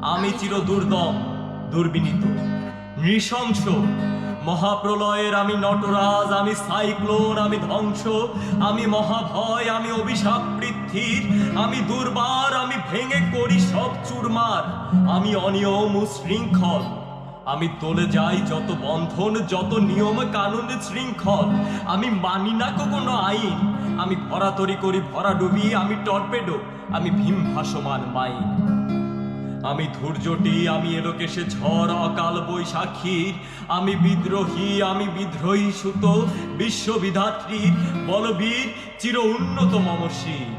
আমি চির দুর্দম, দুর্বিনীত, নৃশংস, মহাপ্রলয়ের আমি নটরাজ, আমি সাইক্লোন, আমি ধ্বংস, আমি মহাভয়, আমি অভিশাপ পৃথ্বীর, আমি দুর্বার, আমি ভেঙে করি সব চুরমার, আমি অনিয়ম ও শৃঙ্খল, আমি তোলে যাই যত বন্ধন, যত নিয়ম কানুন শৃঙ্খল, আমি মানি না কোনো আইন, আমি ভরাতরি করি ভরাডুবি, আমি টর্পেডো, আমি ভীম ভাসমান মাইন, আমি ধৈর্যটি, আমি এলোকেশে ঝড় অকাল বৈশাখীর, আমি বিদ্রোহী, আমি বিদ্রোহী সুত বিশ্ববিধাত্রীর বলবীর চির উন্নত মম শির।